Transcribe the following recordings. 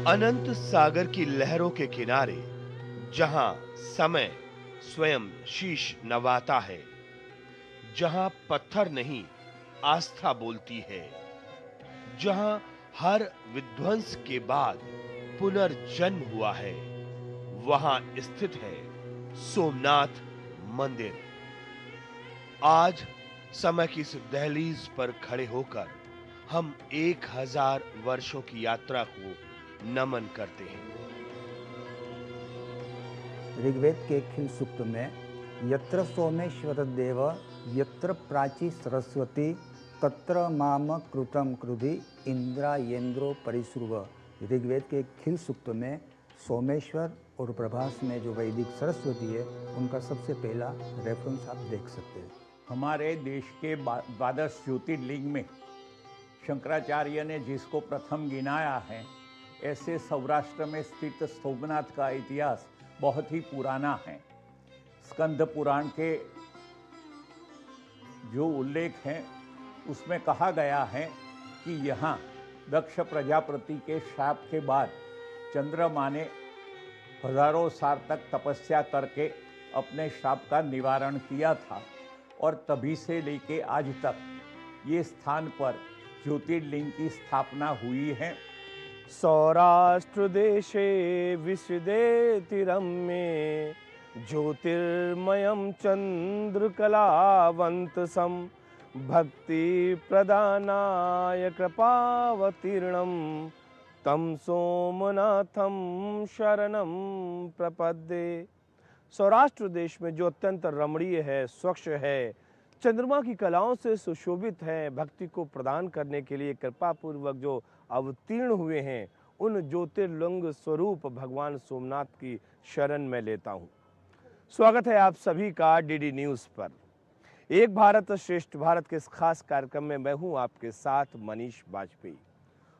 अनंत सागर की लहरों के किनारे जहां समय स्वयं शीश नवाता है, जहां पत्थर नहीं आस्था बोलती है, जहां हर विध्वंस के बाद पुनर्जन्म हुआ है, वहां स्थित है सोमनाथ मंदिर। आज समय की इस दहलीज पर खड़े होकर हम 1000 वर्षों की यात्रा को नमन करते हैं। ऋग्वेद के खिल सूक्त में यत्र सोमेश्वर देव यत्र प्राची सरस्वती तत्र माम कृतम क्रुधि इंद्रायेन्द्रो परिश्रुव। ऋग्वेद के खिल सूक्त में सोमेश्वर और प्रभास में जो वैदिक सरस्वती है उनका सबसे पहला रेफरेंस आप देख सकते हैं। हमारे देश के 12 ज्योतिर्लिंग में शंकराचार्य ने जिसको प्रथम गिनाया है, ऐसे सौराष्ट्र में स्थित सोमनाथ का इतिहास बहुत ही पुराना है। स्कंद पुराण के जो उल्लेख हैं उसमें कहा गया है कि यहाँ दक्ष प्रजापति के शाप के बाद चंद्रमा ने हजारों साल तक तपस्या करके अपने शाप का निवारण किया था और तभी से लेके आज तक ये स्थान पर ज्योतिर्लिंग की स्थापना हुई है। सौराष्ट्र देशे विशदेतिरम्ये ज्योतिर्मयं चंद्रकलावंतसं भक्ति प्रदानाय कृपावतीर्णं तम सोमनाथम शरणम प्रपद्ये। सौराष्ट्र देश में जो अत्यंत रमणीय है, स्वच्छ है, चंद्रमा की कलाओं से सुशोभित है, भक्ति को प्रदान करने के लिए कृपा पूर्वक जो अवतीर्ण हुए हैं, उन ज्योतिर्लिंग स्वरूप भगवान सोमनाथ की शरण में लेता हूं। स्वागत है आप सभी का डीडी न्यूज पर। एक भारत श्रेष्ठ भारत के इस खास कार्यक्रम में मैं हूं आपके साथ मनीष बाजपेयी।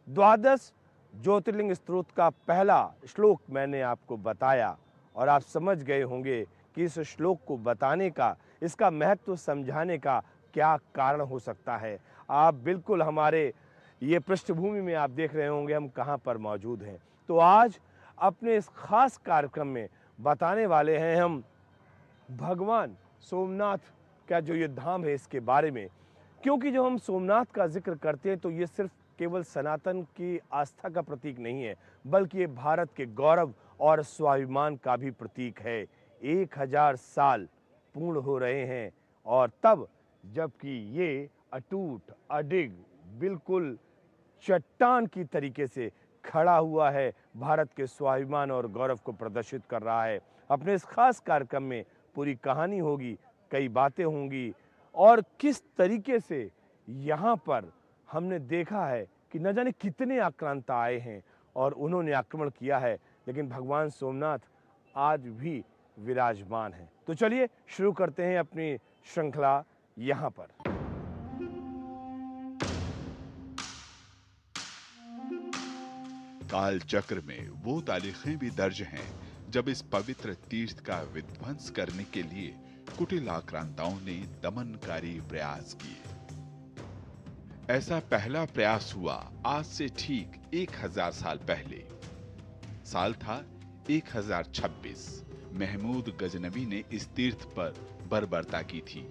12 ज्योतिर्लिंग स्तोत्र का पहला श्लोक मैंने आपको बताया और आप समझ गए होंगे कि इस श्लोक को बताने का, इसका महत्व समझाने का क्या कारण हो सकता है। आप बिल्कुल हमारे ये पृष्ठभूमि में आप देख रहे होंगे हम कहाँ पर मौजूद हैं। तो आज अपने इस खास कार्यक्रम में बताने वाले हैं हम भगवान सोमनाथ का जो ये धाम है इसके बारे में, क्योंकि जब हम सोमनाथ का जिक्र करते हैं तो ये सिर्फ केवल सनातन की आस्था का प्रतीक नहीं है, बल्कि ये भारत के गौरव और स्वाभिमान का भी प्रतीक है। 1000 साल पूर्ण हो रहे हैं और तब जबकि ये अटूट अडिग बिल्कुल चट्टान की तरीके से खड़ा हुआ है, भारत के स्वाभिमान और गौरव को प्रदर्शित कर रहा है। अपने इस खास कार्यक्रम में पूरी कहानी होगी, कई बातें होंगी और किस तरीके से यहाँ पर हमने देखा है कि न जाने कितने आक्रांता आए हैं और उन्होंने आक्रमण किया है, लेकिन भगवान सोमनाथ आज भी विराजमान है। तो चलिए शुरू करते हैं अपनी श्रृंखला यहाँ पर। काल चक्र में वो तारीखें भी दर्ज हैं जब इस पवित्र तीर्थ का विध्वंस करने के लिए कुटिल आक्रांताओं ने दमनकारी प्रयास किए। ऐसा पहला प्रयास हुआ आज से ठीक 1000 साल पहले। साल था 1026। महमूद गजनवी ने इस तीर्थ पर बर्बरता की थी।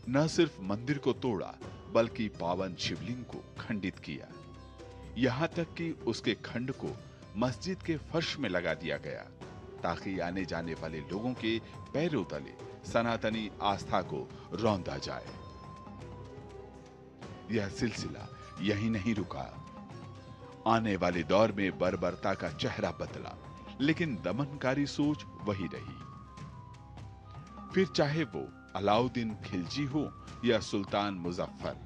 न सिर्फ मंदिर को तोड़ा बल्कि पावन शिवलिंग को खंडित किया। यहां तक कि उसके खंड को मस्जिद के फर्श में लगा दिया गया ताकि आने जाने वाले लोगों के पैरों तले सनातनी आस्था को रौंदा जाए। यह सिलसिला यहीं नहीं रुका। आने वाले दौर में बर्बरता का चेहरा बदला, लेकिन दमनकारी सोच वही रही। फिर चाहे वो अलाउद्दीन खिलजी हो या सुल्तान मुजफ्फर,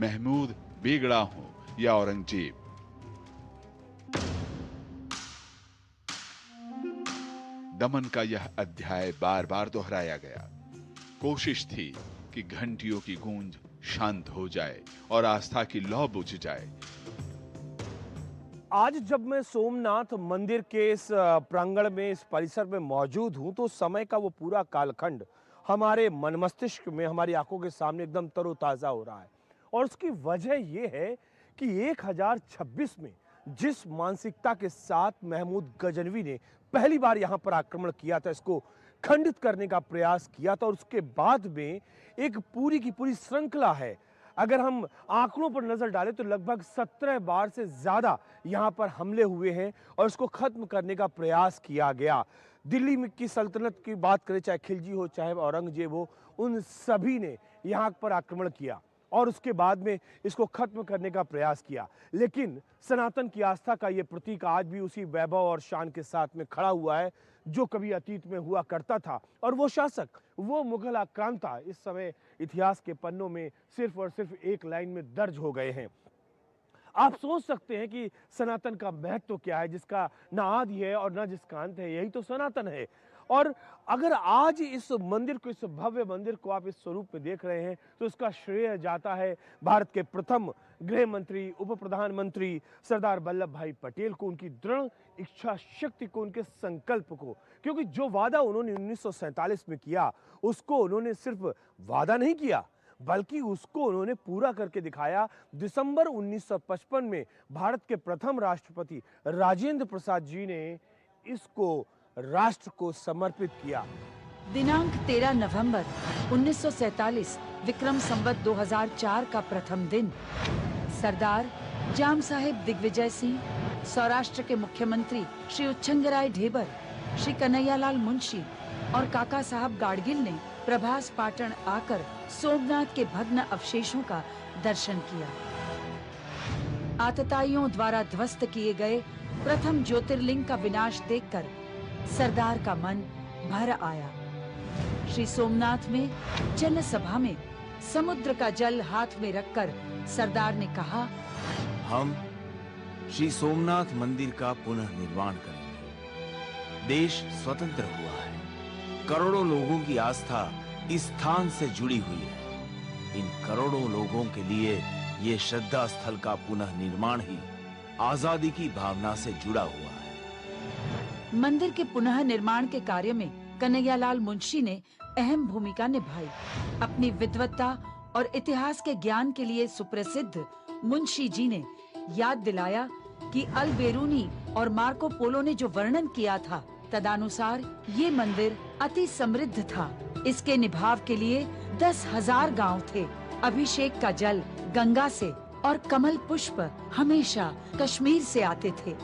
महमूद बेगड़ा हो या औरंगजेब, दमन का यह अध्याय बार बार दोहराया गया। कोशिश थी कि घंटियों की गूंज शांत हो जाए और आस्था की लौ बुझ जाए। आज जब मैं सोमनाथ मंदिर के इस प्रांगण में, इस परिसर में मौजूद हूं, तो समय का वो पूरा कालखंड हमारे मन मस्तिष्क में, हमारी आंखों के सामने एकदम तरोताजा हो रहा है। और उसकी वजह ये है कि 1026 में जिस मानसिकता के साथ महमूद गजनवी ने पहली बार यहाँ पर आक्रमण किया था, इसको खंडित करने का प्रयास किया था, और उसके बाद में एक पूरी की पूरी श्रृंखला है। अगर हम आंकड़ों पर नजर डालें तो लगभग 17 बार से ज्यादा यहाँ पर हमले हुए हैं और इसको खत्म करने का प्रयास किया गया। दिल्ली में की सल्तनत की बात करें, चाहे खिलजी हो चाहे औरंगजेब हो, उन सभी ने यहाँ पर आक्रमण किया और उसके बाद में इसको खत्म करने का प्रयास किया। लेकिन सनातन की आस्था का ये प्रतीक आज भी उसी वैभव और शान के साथ में खड़ा हुआ है जो कभी अतीत में हुआ करता था। और वो शासक, वो मुगल आक्रांता इस समय इतिहास के पन्नों में सिर्फ और सिर्फ एक लाइन में दर्ज हो गए हैं। आप सोच सकते हैं कि सनातन का महत्व क्या है, जिसका ना आदि है और ना जिसका अंत है, यही तो सनातन है। और अगर आज इस मंदिर को, इस भव्य मंदिर को आप इस स्वरूप में देख रहे हैं तो इसका श्रेय जाता है भारत के प्रथम गृह मंत्री, उप प्रधानमंत्री सरदार वल्लभ भाई पटेल को, उनकी दृढ़ इच्छा शक्ति को, उनके संकल्प को। क्योंकि जो वादा उन्होंने 1947 में किया, उसको उन्होंने सिर्फ वादा नहीं किया बल्कि उसको उन्होंने पूरा करके दिखाया। दिसंबर 1955 में भारत के प्रथम राष्ट्रपति राजेंद्र प्रसाद जी ने इसको राष्ट्र को समर्पित किया। दिनांक 13 नवंबर 1947 विक्रम संवत 2004 का प्रथम दिन सरदार जाम साहेब दिग्विजय सिंह, सौराष्ट्र के मुख्यमंत्री श्री उच्छंगराय ढेबर, श्री कन्हैयालाल मुंशी और काका साहब गाडगिल ने प्रभास पाटन आकर सोमनाथ के भग्न अवशेषों का दर्शन किया। आतताइयों द्वारा ध्वस्त किए गए प्रथम ज्योतिर्लिंग का विनाश देखकर सरदार का मन भर आया। श्री सोमनाथ में जनसभा में समुद्र का जल हाथ में रखकर सरदार ने कहा, हम श्री सोमनाथ मंदिर का पुनः निर्माण करेंगे। देश स्वतंत्र हुआ है, करोड़ों लोगों की आस्था इस स्थान से जुड़ी हुई है। इन करोड़ों लोगों के लिए ये श्रद्धा स्थल का पुनः निर्माण ही आजादी की भावना से जुड़ा हुआ है। मंदिर के पुनः निर्माण के कार्य में कन्हैयालाल मुंशी ने अहम भूमिका निभाई। अपनी विद्वत्ता और इतिहास के ज्ञान के लिए सुप्रसिद्ध मुंशी जी ने याद दिलाया कि अल बेरूनी और मार्को पोलो ने जो वर्णन किया था, तदानुसार ये मंदिर अति समृद्ध था। इसके निभाव के लिए 10,000 गांव थे। अभिषेक का जल गंगा से और कमल पुष्प हमेशा कश्मीर से आते थे।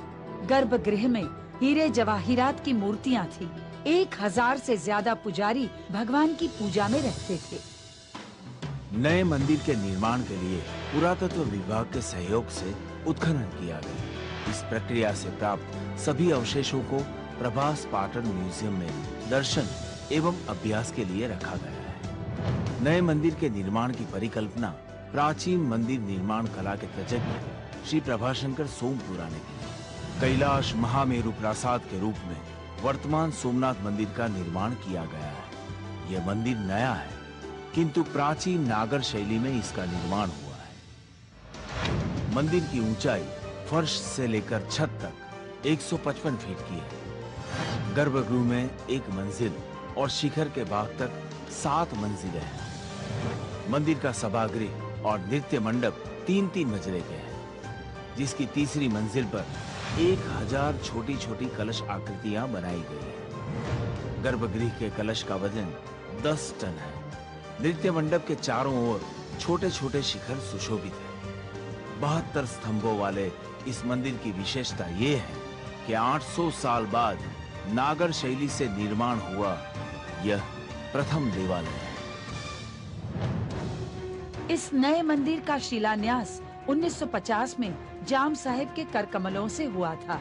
गर्भगृह में हीरे जवाहिरात की मूर्तियां थी। 1,000 से ज्यादा पुजारी भगवान की पूजा में रहते थे। नए मंदिर के निर्माण के लिए पुरातत्व विभाग के सहयोग से उत्खनन किया गया। इस प्रक्रिया से प्राप्त सभी अवशेषों को प्रभास पाटन म्यूजियम में दर्शन एवं अभ्यास के लिए रखा गया है। नए मंदिर के निर्माण की परिकल्पना प्राचीन मंदिर निर्माण कला के तज्ञ श्री प्रभाशंकर सोमपुरा ने की। कैलाश महामेरु प्रासाद के रूप में वर्तमान सोमनाथ मंदिर का निर्माण किया गया है। यह मंदिर नया है, किंतु प्राचीन नागर शैली में इसका निर्माण हुआ है। मंदिर की ऊंचाई फर्श से लेकर छत तक 155 फीट की है। गर्भगृह में 1 मंजिल और शिखर के भाग तक 7 मंजिलें हैं। मंदिर का सभागृह और नृत्य मंडप 3-3 मंजिले के हैं, जिसकी तीसरी मंजिल पर 1000 छोटी-छोटी कलश आकृतियां बनाई गई हैं। गर्भगृह के कलश का वजन 10 टन है। नृत्य मंडप के चारों ओर छोटे-छोटे शिखर सुशोभित हैं। 72 स्तंभों वाले इस मंदिर की विशेषता ये है कि 800 साल बाद नागर शैली से निर्माण हुआ यह प्रथम देवालय है। इस नए मंदिर का शिलान्यास 1950 में जाम साहेब के करकमलों से हुआ था।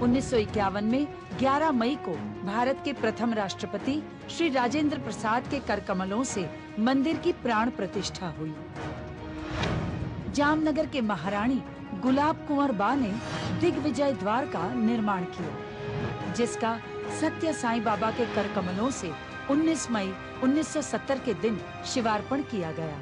1951 में 11 मई को भारत के प्रथम राष्ट्रपति श्री राजेंद्र प्रसाद के करकमलों से मंदिर की प्राण प्रतिष्ठा हुई। जामनगर के महारानी गुलाब कुंवर बा ने दिग्विजय द्वार का निर्माण किया, जिसका सत्य साईं बाबा के करकमलों से 19 मई 1970 के दिन शिवार्पण किया गया।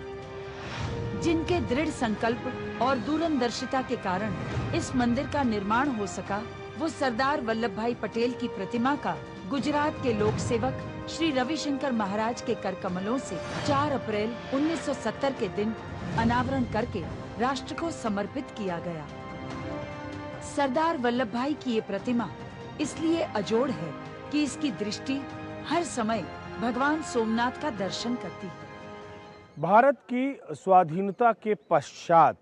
जिनके दृढ़ संकल्प और दूरदर्शिता के कारण इस मंदिर का निर्माण हो सका, वो सरदार वल्लभ भाई पटेल की प्रतिमा का गुजरात के लोक सेवक श्री रविशंकर महाराज के करकमलों से 4 अप्रैल 1970 के दिन अनावरण करके राष्ट्र को समर्पित किया गया। सरदार वल्लभ भाई की ये प्रतिमा इसलिए अजोड़ है कि इसकी दृष्टि हर समय भगवान सोमनाथ का दर्शन करती है। भारत की स्वाधीनता के पश्चात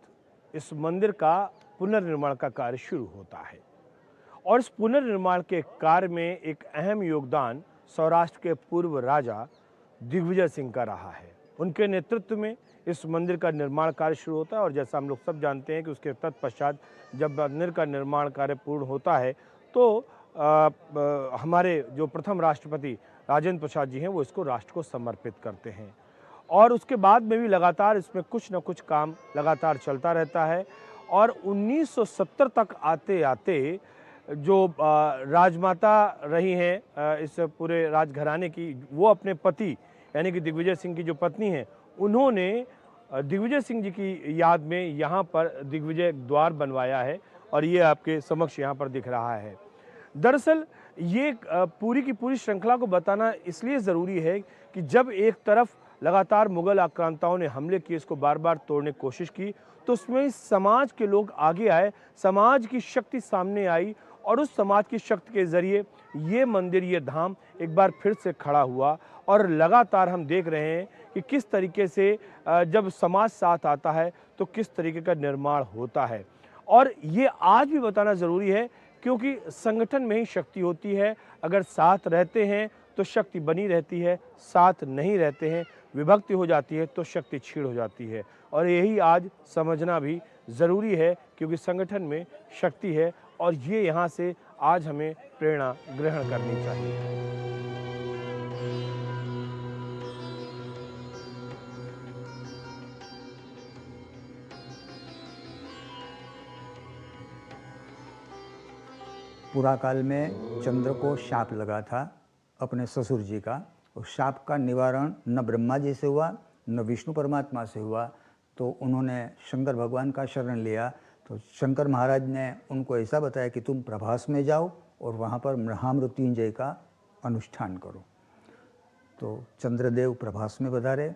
इस मंदिर का पुनर्निर्माण का कार्य शुरू होता है और इस पुनर्निर्माण के कार्य में एक अहम योगदान सौराष्ट्र के पूर्व राजा दिग्विजय सिंह का रहा है। उनके नेतृत्व में इस मंदिर का निर्माण कार्य शुरू होता है और जैसा हम लोग सब जानते हैं कि उसके तत्पश्चात जब मंदिर का निर्माण कार्य पूर्ण होता है तो हमारे जो प्रथम राष्ट्रपति राजेंद्र प्रसाद जी हैं वो इसको राष्ट्र को समर्पित करते हैं और उसके बाद में भी लगातार इसमें कुछ न कुछ काम लगातार चलता रहता है और 1970 तक आते आते जो राजमाता रही हैं इस पूरे राजघराने की, वो अपने पति यानी कि दिग्विजय सिंह की जो पत्नी हैं, उन्होंने दिग्विजय सिंह जी की याद में यहाँ पर दिग्विजय द्वार बनवाया है और ये आपके समक्ष यहाँ पर दिख रहा है। दरअसल ये पूरी की पूरी श्रृंखला को बताना इसलिए ज़रूरी है कि जब एक तरफ लगातार मुगल आक्रांताओं ने हमले किए, इसको बार बार तोड़ने की कोशिश की, तो उसमें समाज के लोग आगे आए, समाज की शक्ति सामने आई और उस समाज की शक्ति के ज़रिए ये मंदिर, ये धाम एक बार फिर से खड़ा हुआ और लगातार हम देख रहे हैं कि किस तरीके से जब समाज साथ आता है तो किस तरीके का निर्माण होता है। और ये आज भी बताना ज़रूरी है क्योंकि संगठन में ही शक्ति होती है। अगर साथ रहते हैं तो शक्ति बनी रहती है, साथ नहीं रहते हैं, विभक्ति हो जाती है तो शक्ति क्षीण हो जाती है। और यही आज समझना भी ज़रूरी है क्योंकि संगठन में शक्ति है और ये यहाँ से आज हमें प्रेरणा ग्रहण करनी चाहिए। पूरा काल में चंद्र को शाप लगा था अपने ससुर जी का, और शाप का निवारण न ब्रह्मा जी से हुआ न विष्णु परमात्मा से हुआ, तो उन्होंने शंकर भगवान का शरण लिया। तो शंकर महाराज ने उनको ऐसा बताया कि तुम प्रभास में जाओ और वहाँ पर महामृत्युंजय का अनुष्ठान करो। तो चंद्रदेव प्रभास में पधारे,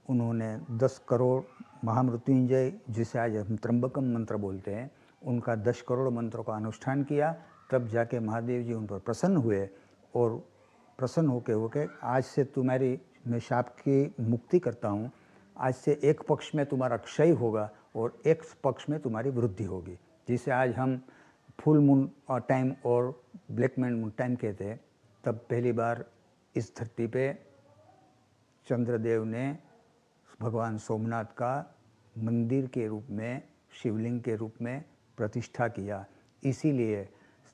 उन्होंने 10 करोड़ महामृत्युंजय, जिसे आज हम त्र्यंबकम मंत्र बोलते हैं, उनका 10 करोड़ मंत्रों का अनुष्ठान किया। तब जाके महादेव जी उन पर प्रसन्न हुए और प्रसन्न होके आज से तुम्हारी मैं शाप की मुक्ति करता हूँ, आज से एक पक्ष में तुम्हारा क्षय होगा और एक पक्ष में तुम्हारी वृद्धि होगी, जिसे आज हम फुल मून टाइम और ब्लैक मून टाइम कहते हैं। तब पहली बार इस धरती पे चंद्रदेव ने भगवान सोमनाथ का मंदिर के रूप में, शिवलिंग के रूप में प्रतिष्ठा किया। इसीलिए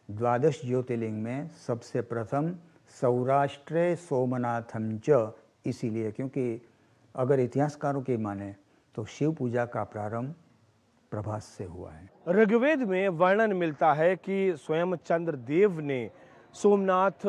12 ज्योतिर्लिंग में सबसे प्रथम सौराष्ट्रे सोमनाथम च, इसीलिए क्योंकि अगर इतिहासकारों की माने तो शिव पूजा का प्रारंभ प्रभास से हुआ है। ऋग्वेद में वर्णन मिलता है कि स्वयं चंद्रदेव ने सोमनाथ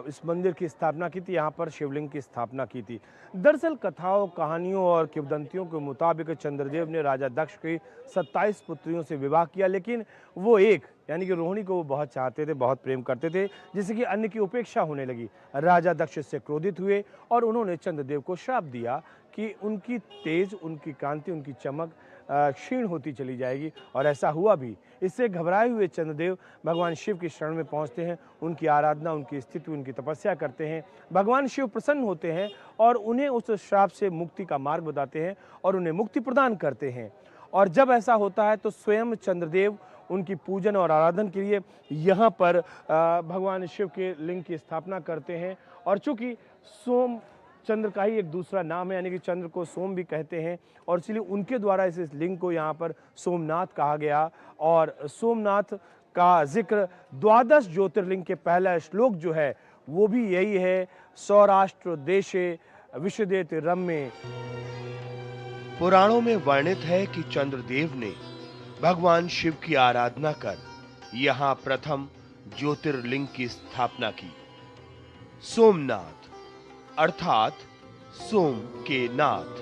इस मंदिर की स्थापना की थी, यहाँ पर शिवलिंग की स्थापना की थी। दरअसल कथाओं, कहानियों और किंवदंतियों के मुताबिक चंद्रदेव ने राजा दक्ष की 27 पुत्रियों से विवाह किया, लेकिन वो एक यानी कि रोहिणी को वो बहुत चाहते थे, बहुत प्रेम करते थे, जिससे कि अन्य की उपेक्षा होने लगी। राजा दक्ष से क्रोधित हुए और उन्होंने चंद्रदेव को श्राप दिया कि उनकी तेज, उनकी कांति, उनकी चमक क्षीण होती चली जाएगी और ऐसा हुआ भी। इससे घबराए हुए चंद्रदेव भगवान शिव की शरण में पहुंचते हैं, उनकी आराधना, उनकी स्थिति, उनकी तपस्या करते हैं। भगवान शिव प्रसन्न होते हैं और उन्हें उस श्राप से मुक्ति का मार्ग बताते हैं और उन्हें मुक्ति प्रदान करते हैं। और जब ऐसा होता है तो स्वयं चंद्रदेव उनकी पूजन और आराधना के लिए यहाँ पर भगवान शिव के लिंग की स्थापना करते हैं। और चूंकि सोम चंद्र का ही एक दूसरा नाम है, यानी कि चंद्र को सोम भी कहते हैं, और इसलिए उनके द्वारा इस लिंग को यहाँ पर सोमनाथ कहा गया। और सोमनाथ का जिक्र 12 ज्योतिर्लिंग के पहला श्लोक जो है वो भी यही है, सौराष्ट्र देशे विशदेत रम्ये। पुराणों में वर्णित है कि चंद्रदेव ने भगवान शिव की आराधना कर यहाँ प्रथम ज्योतिर्लिंग की स्थापना की। सोमनाथ अर्थात सोम के नाथ।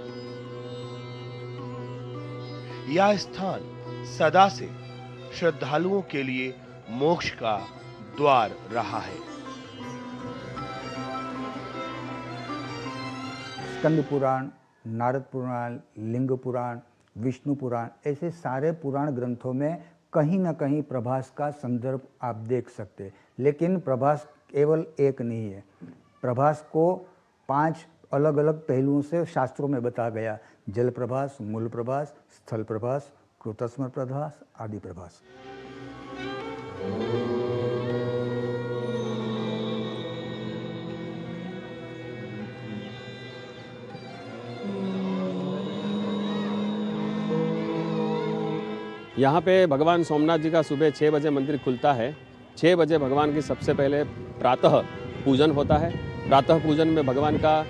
यह स्थान सदा से श्रद्धालुओं के लिए मोक्ष का द्वार रहा है। स्कंद पुराण, नारद पुराण, लिंग पुराण, विष्णु पुराण, ऐसे सारे पुराण ग्रंथों में कहीं ना कहीं प्रभास का संदर्भ आप देख सकते हैं। लेकिन प्रभास केवल एक नहीं है, प्रभास को 5 अलग अलग पहलुओं से शास्त्रों में बताया गया, जल प्रभास, मूल प्रभास, स्थल प्रभास, कृतस्म प्रभास, आदि प्रभास। यहाँ पे भगवान सोमनाथ जी का सुबह 6 बजे मंदिर खुलता है। 6 बजे भगवान की सबसे पहले प्रातः पूजन होता है। प्रातः पूजन में भगवान का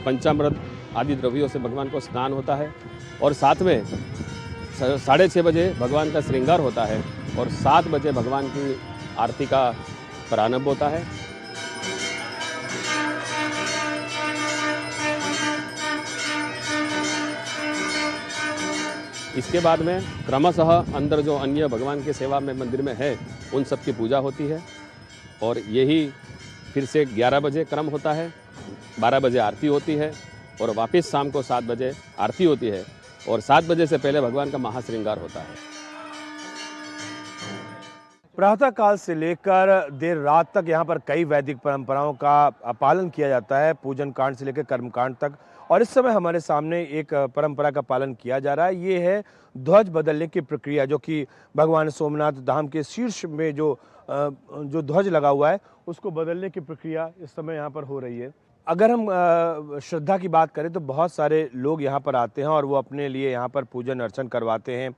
पंचामृत आदि द्रव्यों से भगवान को स्नान होता है और साथ में 6:30 बजे भगवान का श्रृंगार होता है और 7 बजे भगवान की आरती का प्रारंभ होता है। इसके बाद में क्रमशः अंदर जो अन्य भगवान की सेवा में मंदिर में है उन सब की पूजा होती है और यही फिर से 11 बजे क्रम होता है, 12 बजे आरती होती है और वापस शाम को 7 बजे आरती होती है और 7 बजे से पहले भगवान का महाश्रृंगार होता है। प्रातः काल से लेकर देर रात तक यहाँ पर कई वैदिक परंपराओं का पालन किया जाता है, पूजन कांड से लेकर कर्म कांड तक। और इस समय हमारे सामने एक परंपरा का पालन किया जा रहा है, ये है ध्वज बदलने की प्रक्रिया, जो कि भगवान सोमनाथ धाम के शीर्ष में जो ध्वज लगा हुआ है उसको बदलने की प्रक्रिया इस समय यहाँ पर हो रही है। अगर हम श्रद्धा की बात करें तो बहुत सारे लोग यहाँ पर आते हैं और वो अपने लिए यहाँ पर पूजन अर्चन करवाते हैं,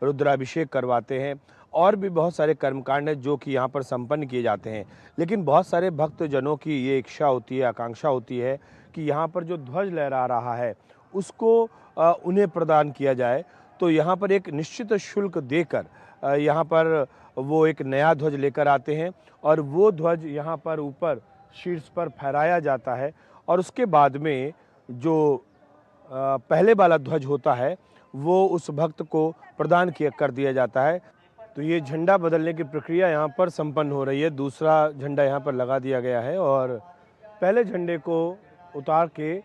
रुद्राभिषेक करवाते हैं और भी बहुत सारे कर्मकांड हैं जो कि यहाँ पर संपन्न किए जाते हैं। लेकिन बहुत सारे भक्तजनों की ये इच्छा होती है, आकांक्षा होती है कि यहाँ पर जो ध्वज लहरा रहा है उसको उन्हें प्रदान किया जाए। तो यहाँ पर एक निश्चित शुल्क देकर यहाँ पर वो एक नया ध्वज लेकर आते हैं और वो ध्वज यहाँ पर ऊपर शीर्ष पर फहराया जाता है और उसके बाद में जो पहले वाला ध्वज होता है वो उस भक्त को प्रदान कर दिया जाता है। तो ये झंडा बदलने की प्रक्रिया यहाँ पर संपन्न हो रही है। दूसरा झंडा यहाँ पर लगा दिया गया है और पहले झंडे को उतार के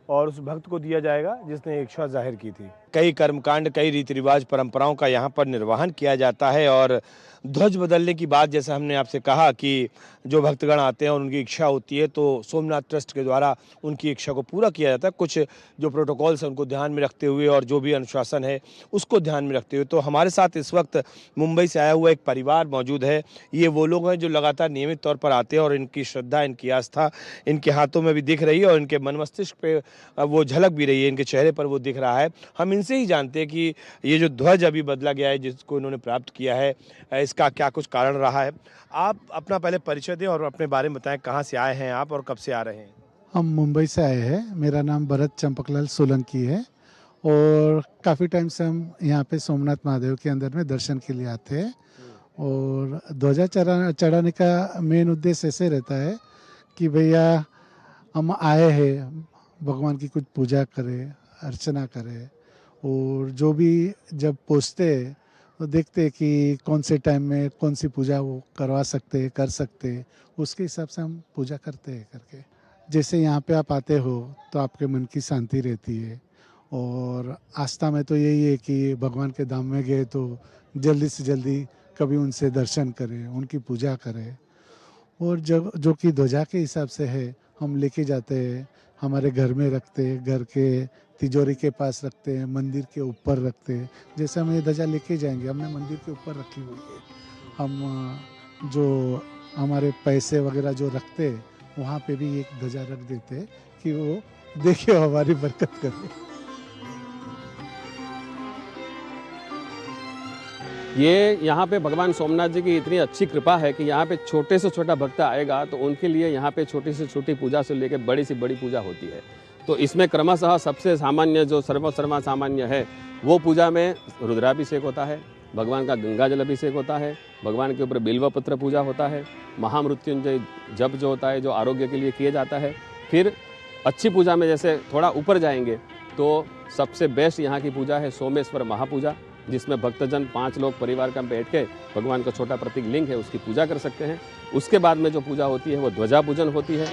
और उस भक्त को दिया जाएगा जिसने इच्छा जाहिर की थी। कई कर्मकांड, कई रीति रिवाज, परंपराओं का यहाँ पर निर्वहन किया जाता है और ध्वज बदलने की बात जैसे हमने आपसे कहा कि जो भक्तगण आते हैं और उनकी इच्छा होती है तो सोमनाथ ट्रस्ट के द्वारा उनकी इच्छा को पूरा किया जाता है। कुछ जो प्रोटोकॉल्स हैं उनको ध्यान में रखते हुए और जो भी अनुशासन है उसको ध्यान में रखते हुए। तो हमारे साथ इस वक्त मुंबई से आया हुआ एक परिवार मौजूद है। ये वो लोग हैं जो लगातार नियमित तौर पर आते हैं और इनकी श्रद्धा, इनकी आस्था इनके हाथों में भी दिख रही है और इनके मन मस्तिष्क पे वो झलक भी रही है, इनके चेहरे पर वो दिख रहा है। हम इनसे ही जानते हैं कि ये जो ध्वज अभी बदला गया है जिसको इन्होंने प्राप्त किया है, इसका क्या कुछ कारण रहा है। आप अपना पहले परिचय दें और अपने बारे में बताएं, कहाँ से आए हैं आप और कब से आ रहे हैं। हम मुंबई से आए हैं। मेरा नाम भरत चंपकलाल सोलंकी है और काफ़ी टाइम से हम यहाँ पे सोमनाथ महादेव के अंदर में दर्शन के लिए आते हैं। और ध्वजा चढ़ाने का मेन उद्देश्य ऐसे रहता है कि भैया हम आए हैं, भगवान की कुछ पूजा करें, अर्चना करें और जो भी जब पहुँचते हैं तो देखते हैं कि कौन से टाइम में कौन सी पूजा वो करवा सकते हैं, कर सकते हैं, उसके हिसाब से हम पूजा करते हैं करके। जैसे यहाँ पे आप आते हो तो आपके मन की शांति रहती है और आस्था में तो यही है कि भगवान के धाम में गए तो जल्दी से जल्दी कभी उनसे दर्शन करें, उनकी पूजा करें। और जब जो कि ध्वजा के हिसाब से है हम लेके जाते हैं, हमारे घर में रखते हैं, घर के तिजोरी के पास रखते हैं, मंदिर के ऊपर रखते हैं। जैसे हम ये ध्वजा लेके जाएंगे, हमने मंदिर के ऊपर रखी हुई है। हम जो हमारे पैसे वगैरह जो रखते हैं वहाँ पे भी एक ध्वजा रख देते हैं कि वो देखिए हमारी बरकत करे। ये यहाँ पे भगवान सोमनाथ जी की इतनी अच्छी कृपा है कि यहाँ पे छोटे से छोटा भक्त आएगा तो उनके लिए यहाँ पे छोटी से छोटी पूजा से लेकर बड़ी से बड़ी पूजा होती है। तो इसमें क्रमशः सबसे सामान्य जो सर्वसर्वा सामान्य है वो पूजा में रुद्राभिषेक होता है, भगवान का गंगा जल अभिषेक होता है, भगवान के ऊपर बिल्वपत्र पूजा होता है, महामृत्युंजय जप जो होता है जो आरोग्य के लिए किया जाता है। फिर अच्छी पूजा में जैसे थोड़ा ऊपर जाएंगे तो सबसे बेस्ट यहाँ की पूजा है सोमेश्वर महापूजा, जिसमें भक्तजन 5 लोग परिवार का बैठ के भगवान का छोटा प्रतीक लिंग है उसकी पूजा कर सकते हैं। उसके बाद में जो पूजा होती है वो ध्वजा पूजन होती है।